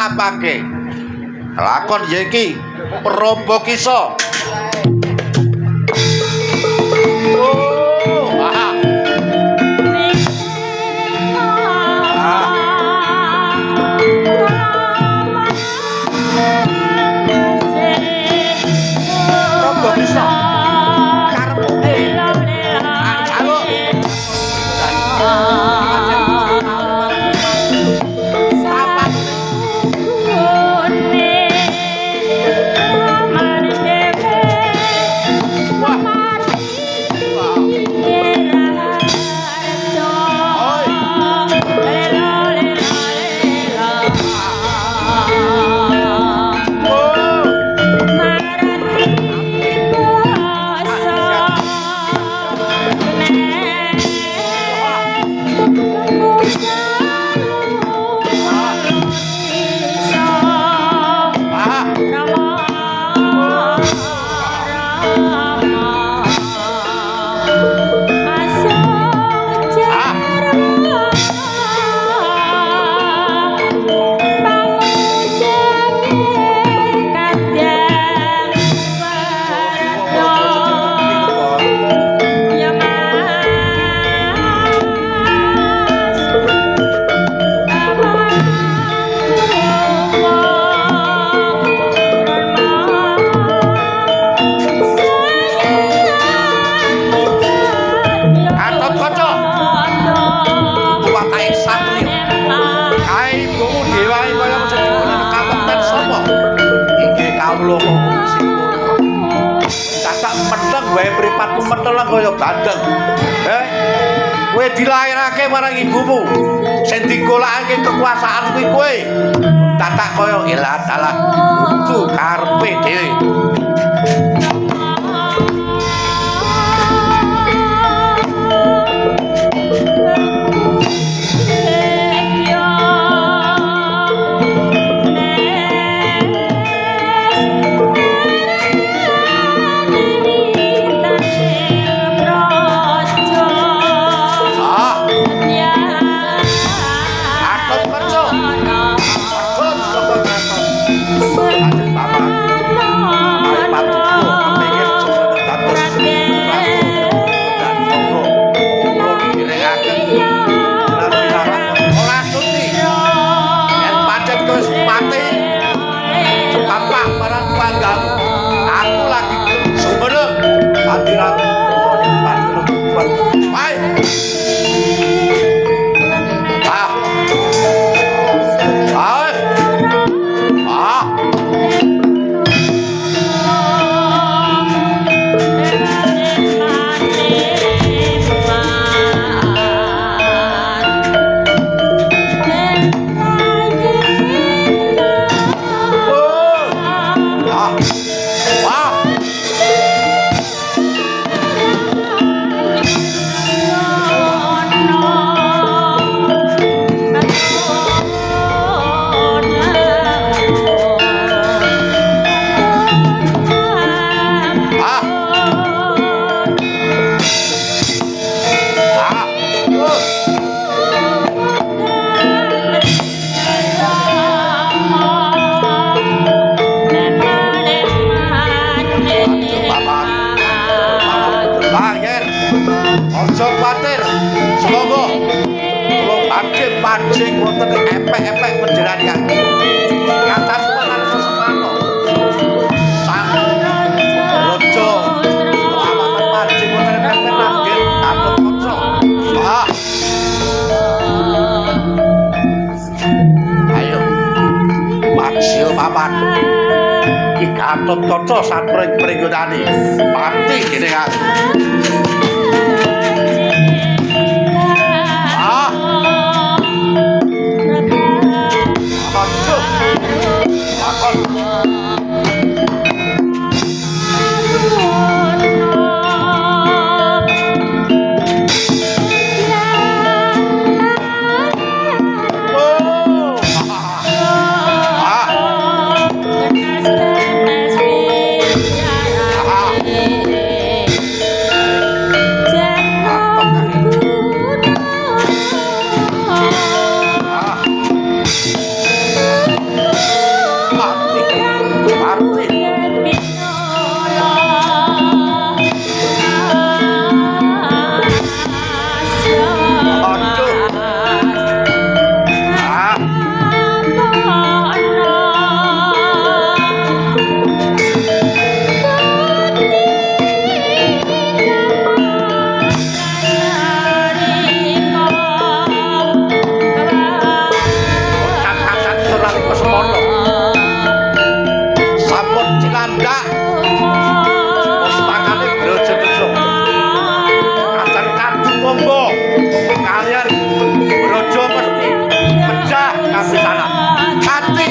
ngapake lakon ya iki Prabakisa. Kaya bandeng. Kowe dilairake marang ibumu. Sing digolakake kekuasaan kuwi kowe. Tatak kaya ilah dalah kudu karepe dhewe. Pancing wonten epek-epek penjenengan atas panan sesemana sang raja lawatan pancing wonten epek nanggen Gatot Kaca. Ayo maksio papan iki Gatot Kaca sapring pringgonane pati jenengan. Kesemono sampun cilandak pustakane Brajadewa acan kadung monggo kalian Braja mesti pecah kapisanan hati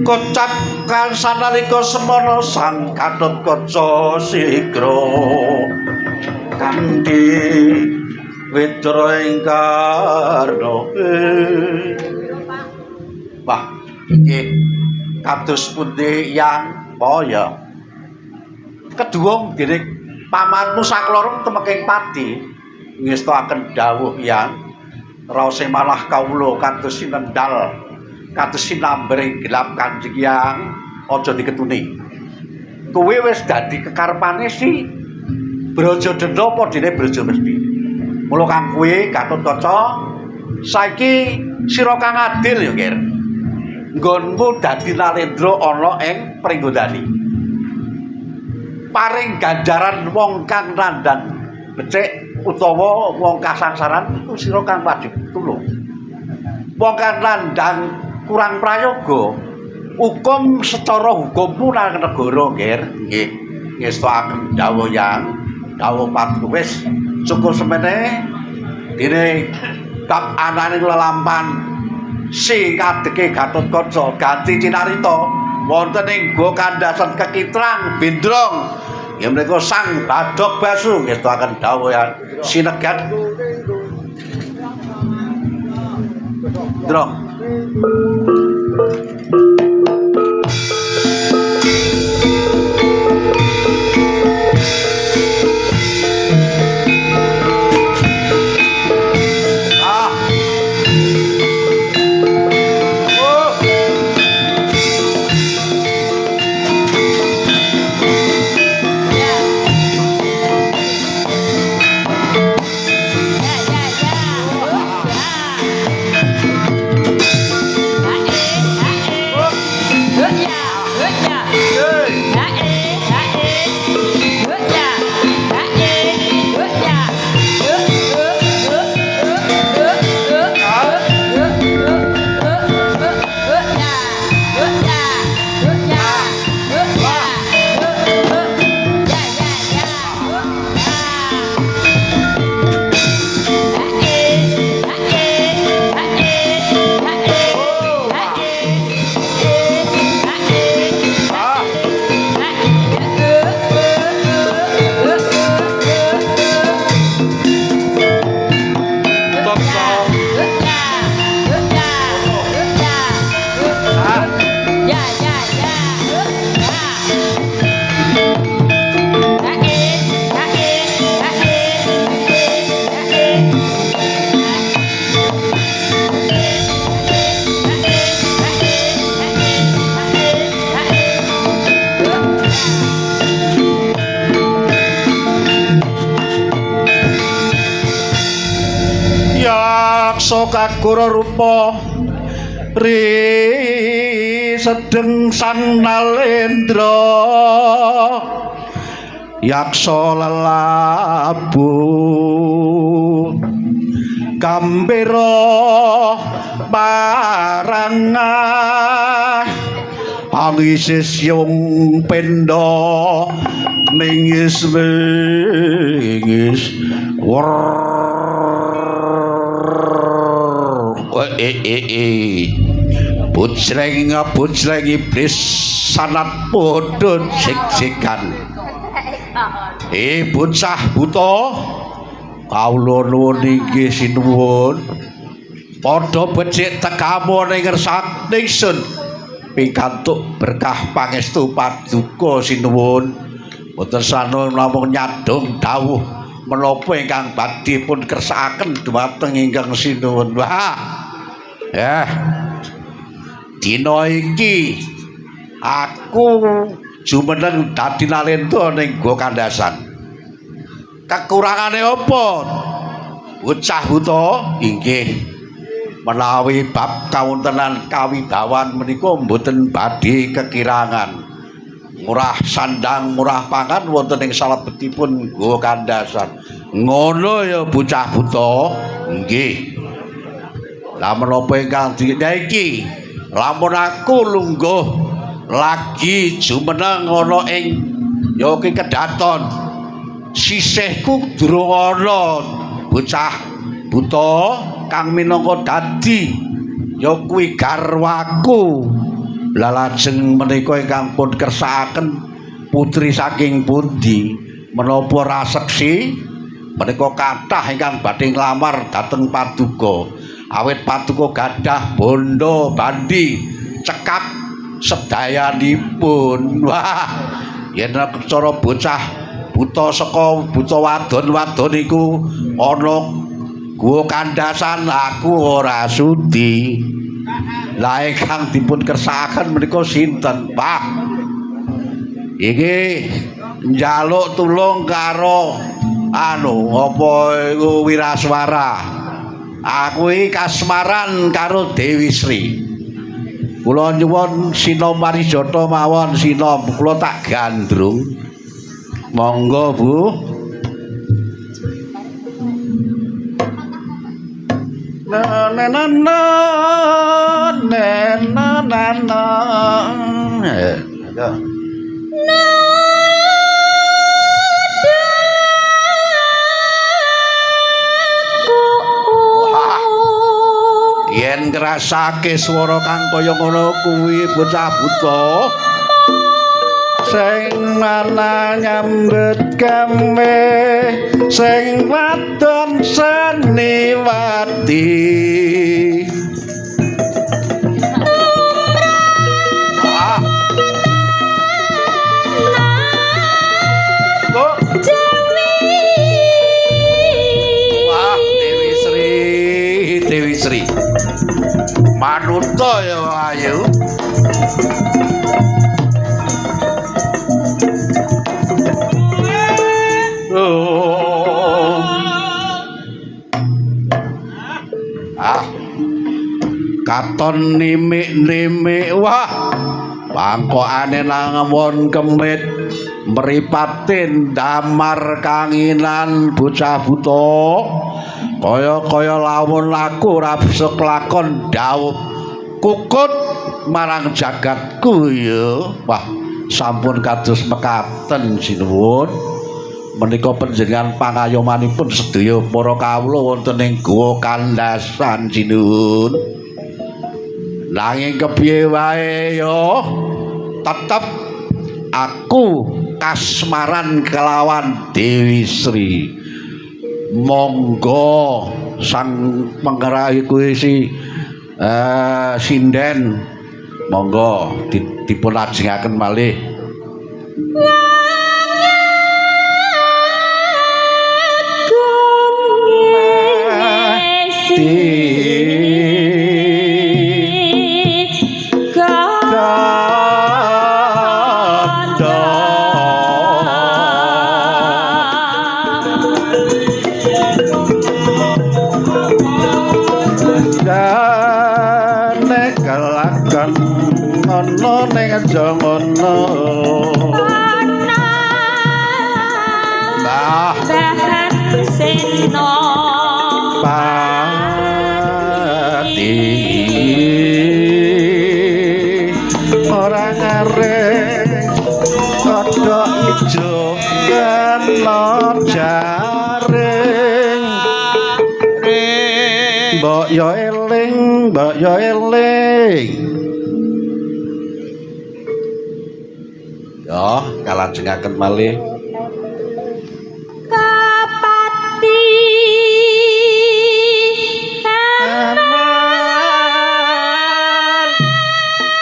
kocap kan sanalika semana sang Gatotkaca sigra kanthi witra ing karna wah iki kados pundi yang ya kedua dening pamanmu saklorong temeking pati ngestakaken dawuh yang raos malah kawula kados sinendal kados sinambring gelap Kanjeng Hyang aja diketuni. Kowe wis dadi kekarepane si Brajadena apa dene Brajamesti. Mula kang kowe Gatotkaca saiki sira kang adil ya, Kir. Nggonmu dadi Nalendra ana ing Pringgondani. Paring ganjaran wong kang nandhang becik utawa wong kasangsaran iku sira kang wajib tulung. Wong kang nandhang kurang prayoga hukum secara hukummu nang negara nggih nggih ngestakaken dawuh yang dawuh patuh wis cukup semene dene bab anane lelampan sing kadeke Gatotkaca ganti cinarita wonten ing go kandasan kekitrang bendrong ya menika sang Badhok Basu ngestakaken dawuh yang sinegat drong Kagura rupa ri sedeng sang Nalendra yaksa lelabu gambira marangah angisis yung pendo mingis Bujreng iblis sanat podon sik-sikan bocah buta kawula nuwun inggih sinuwun padha becik tekamu ning ngersane ingsun pikantuk berkah pangestu paduka sinuwun boten sanul namung nyadong dawuh menapa ingkang badhe pun kersakaken dhumateng ingkang sinuwun. Wah. Dina iki aku jumeneng dadi nalenta ning Go Kandasan. Kekurangane apa? Bocah buta inggih menawi bab kawontenan kawibawan menika mboten badhe kekirangan. Murah sandang, murah pangan wonten ing salebetipun Go Kandasan. Ngono ya bocah buta. Nggih. Lah menapa ingkang iki lamun aku lungguh lagi jumeneng ana ing ya ki kedaton. Sisihku durung ana bocah buta kang minangka dadi ya kuwi garwaku. Lah lajeng menika ingkang pun kersakaken putri saking pundi menapa raseksi menika kathah ingkang badhe nglamar dhateng Paduka awit Paduka gadah bondo bandi cekap sedayanipun. Wah yen cara bocah buta saka buta wadon-wadon iku ana Go Kandasan aku ora sudi. Lah ingkang dipun kersakaken menika sinten, Pak? Iki njaluk tulung karo apa iku Wiraswara. Aku iki kasmaran karo Dewi Sri. Kula nyuwun Sinom Marijata mawon Sinom, kula tak gandrung. Monggo, Bu. Na na na na na na na na. Yen ngrasake swara kang kaya ngono kuwi bocah buta sing mana nyambut gawe sing wadon seniwati. Wah, Dewi Sri manungsa ya ayu. Katon nimik-nimik wah pangkokane nangwon kemit mripatin damar kanginan bocah buta kaya lamun aku ora bisa kelakon dhawuh kukut marang jagatku ya. Wah sampun kados mekaten sinuwun menika panjenengan pangayomanipun sedaya para kawula wonten ing Go Kandasan sinuwun. Nanging kepiye wae ya tetep aku kasmaran kelawan Dewi Sri. Monggo sang penggerahi kuwi sinden monggo dipun lajengaken malih. Ono ning jangono Mbah Seno Pati ora ngareng kodhok ijo kena jaring mbok yo eling ya kalajengaken malih kapati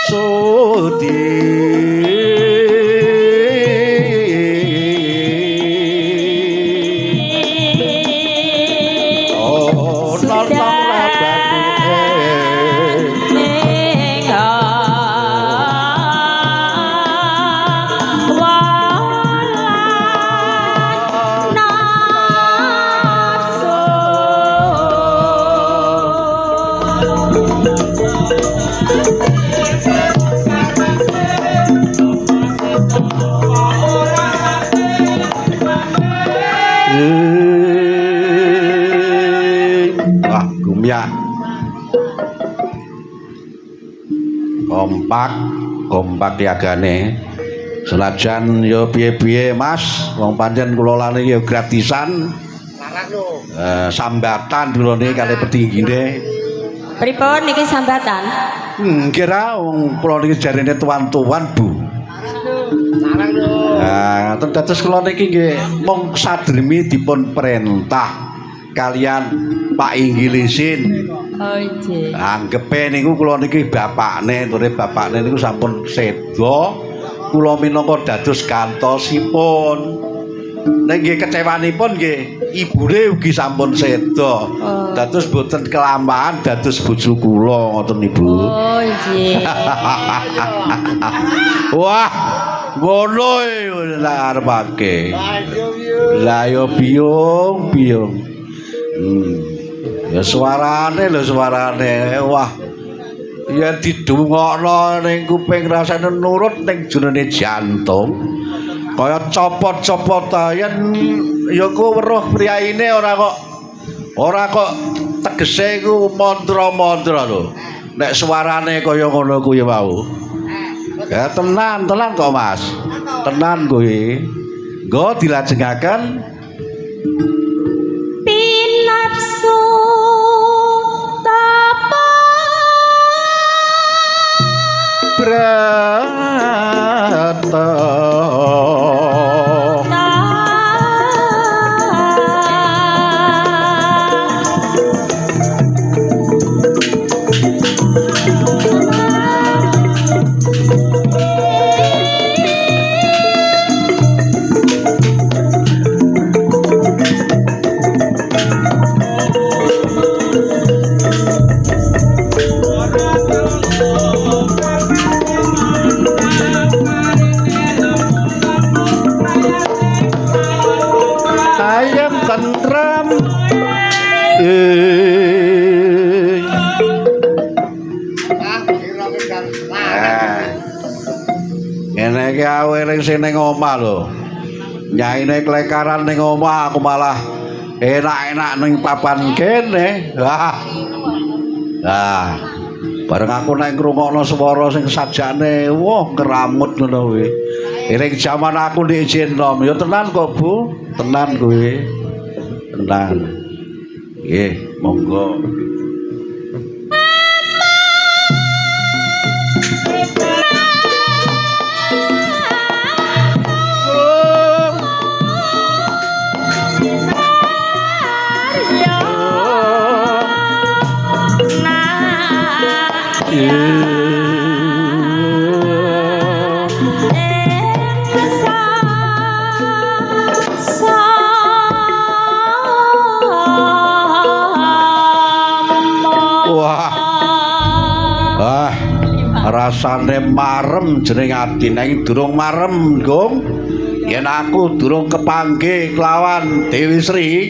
sudi kompak yagane. Senajan yo piye-piye Mas, wong pancen kula lane yo gratisan. Larang lho. Sambatan kula niki kali petinggine. Pripun niki sambatan? Kira wong kula niki jarene tuan-tuan, Bu. Larang lho. Nah, terus kula niki nggih mung sadremi dipun perintah kalian Pak Inggilisin. Oh nggih. Anggepe niku kula niki bapakne, ture bapakne niku sampun seda. Kula minangka dados gantosipun. Nek nggih kecewanipun nggih ibune ugi sampun seda. Dados boten kelamaan dados bojo kula ngoten Ibu. Oh nggih. Wah, ngono lek arepake. Lah yo biung. Ya suarane lho suarane. Wah. Ya didungokno ning kuping rasane nurut ning jenenge jantung. Kaya copot-copotayen ya ku weruh priyaine ora kok tegese ku mantra-mantra lho. Nek suarane kaya ngono kuwi wau. Ya tenan kok Mas. Tenan kuwi. Nggo dilajengaken pinapsu Brata tentram ngene iki awe ning sing omah lho. Nyaine klekaran ning omah aku malah enak-enak ning papan kene. Bareng aku nek ngrungokno swara sing sajane, wah keramut ngono kuwi. Ning jaman aku ndek izin nom, ya tenan kok Bu, tenan kuwi. Tenan. Nggih, monggo. Rasane marem jeneng ati nang durung marem Gong yen aku durung kepanggih kelawan Dewi Sri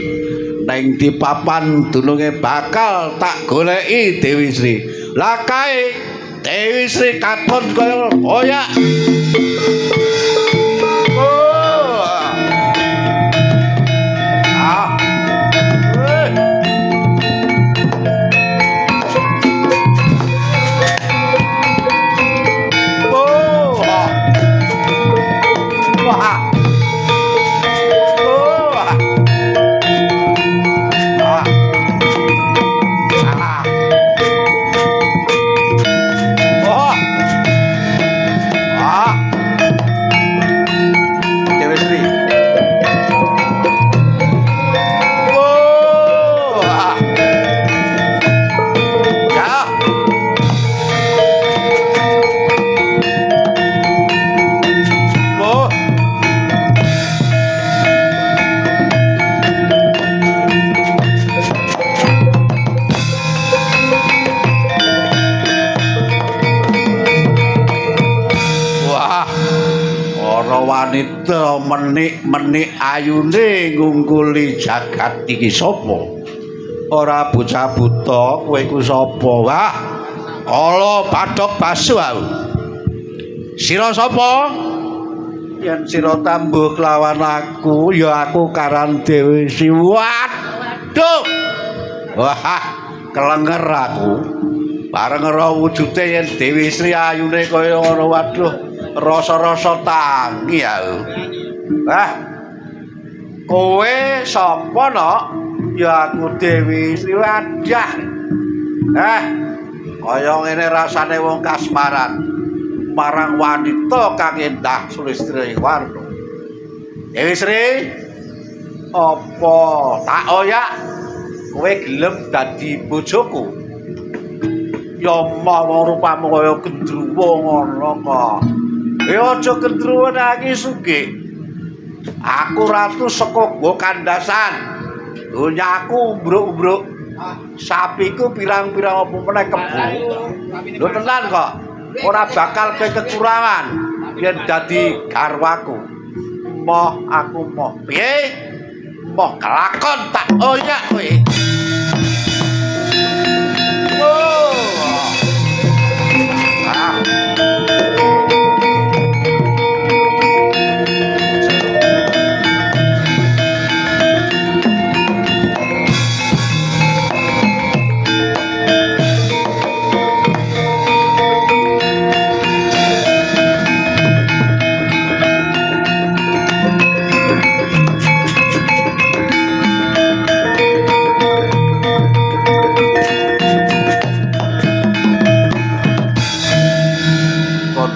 nang di papan dununge bakal tak goleki Dewi Sri lah kae Dewi Sri katon kaya oyak wanita menik-menik ayune ngungkuli jagat iki sapa? Ora bocah buta, kowe iku sapa? Wah, kala Bathok Basu aku. Sira sapa? Yen sira tambuh kelawan aku, ya aku Karan Dewi Sri. Waduh. Wah, kelenger aku. Bareng ora wujude yen Dewi Sri ayune kaya ngono waduh rasa-rasa tangi aku. Kowe sapa nok? Ya aku Dewi Sri Wadah. Kaya ngene rasane wong kasmaran marang wanita kang endah Sulistri Warna. Dewi Sri, apa tak oyak kowe gelem dadi bojoku? Ya mau rupamu kaya gendruwo ngono kok. Aja gendruwo nangis sugih. Aku ratu saka Go Kandasan. Donyaku umbruk-umbruk. Sapiku pirang-pirang apa meneh kebo. Lho tenan kok. Ora bakal kekurangan yen dadi garwaku. Moh aku moh. Piye? Moh kelakon tak oyak kowe.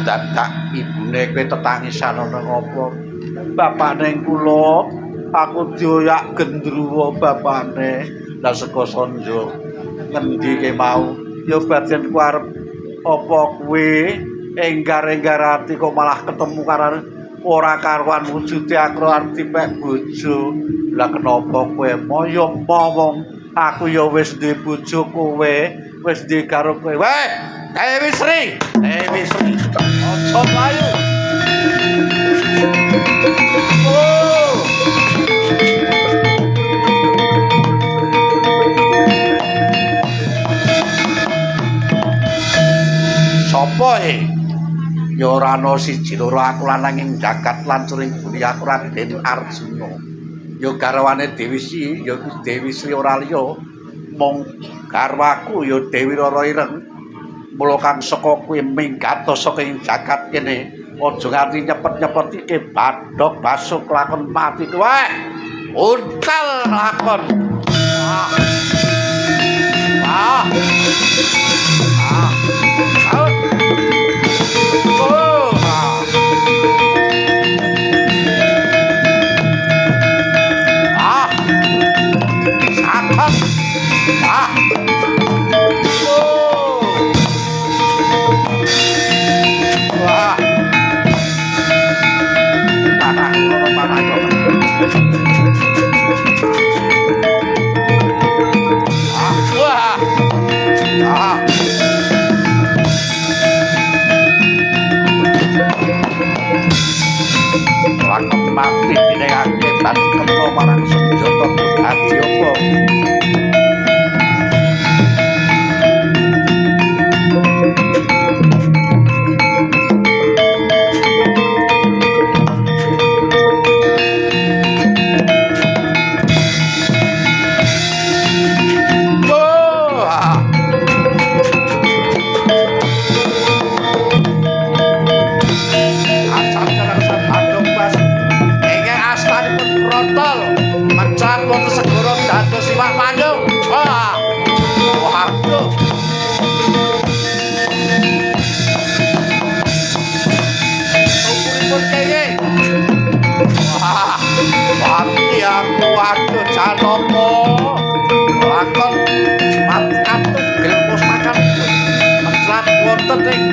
Dadak ibune kowe tetangisan ana ngopo? Bapane kula, aku dioyak gendruwo bapane. Lah saka Sanja ngendi ke mau? Ya badan ku arep apa kowe enggar-enggar ati kok malah ketemu karo ora karuan wujude aku arep dipek bojo. Lah kenapa kowe moyo wong aku ya wis duwe bojo kowe wis duwe karo kowe. Weh, Dewi Sri, Dewi Sri. Ojo mlayu. Oh. Sopo ya ora ana siji loro aku lananging jagat lan curing budi aku Raden Arjuna. Ya garwane Dewi Sri, ya Dewi Sri ora liya mung garwaku ya Dewi Rara Ireng. Mula kang saka kuwi minggatos saka ing jagat kene aja nganti nyepet-nyepetike badhok basuk lakon mati kowe. Untal lakon. Mati dinegake ban kena marang senjata ati apa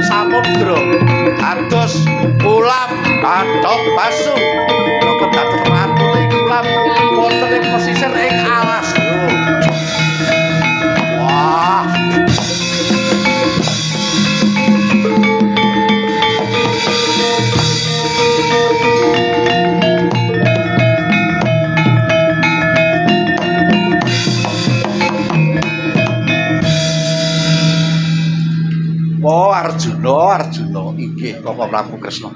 samudra ados ulam bathok basu kok dados ratu ing ulam wonten ing pesisir ing alas. Wah, Arjuna inggih Bapak Prabu Kresna.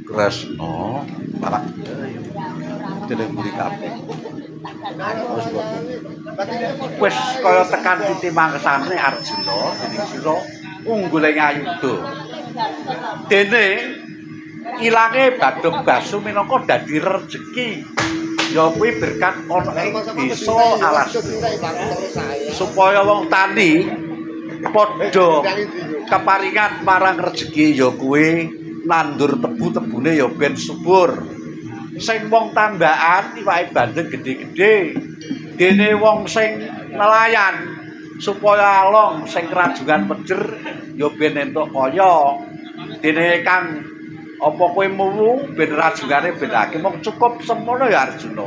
Kresna, Bapak. Dene mburi kabeh. wis kaya tekan titik mangkesane Arjuna dening sira unggule ngayuda. Dene ilange Badung Basu minangka dadi rejeki. Ya kuwi berkat ana ing desa Alas. Supaya wong tani padha keparingan marang rejeki ya kuwi nandur tebu-tebune ya ben subur. Sing wong tambakan iwake bandeng gedhe-gedhe. Dene wong sing nelayan supaya along sing kerajungan pejer ya ben entuk kaya. Dene kang apa kowe muwu ben rajungane ben akeh mung cukup semono ya Arjuna.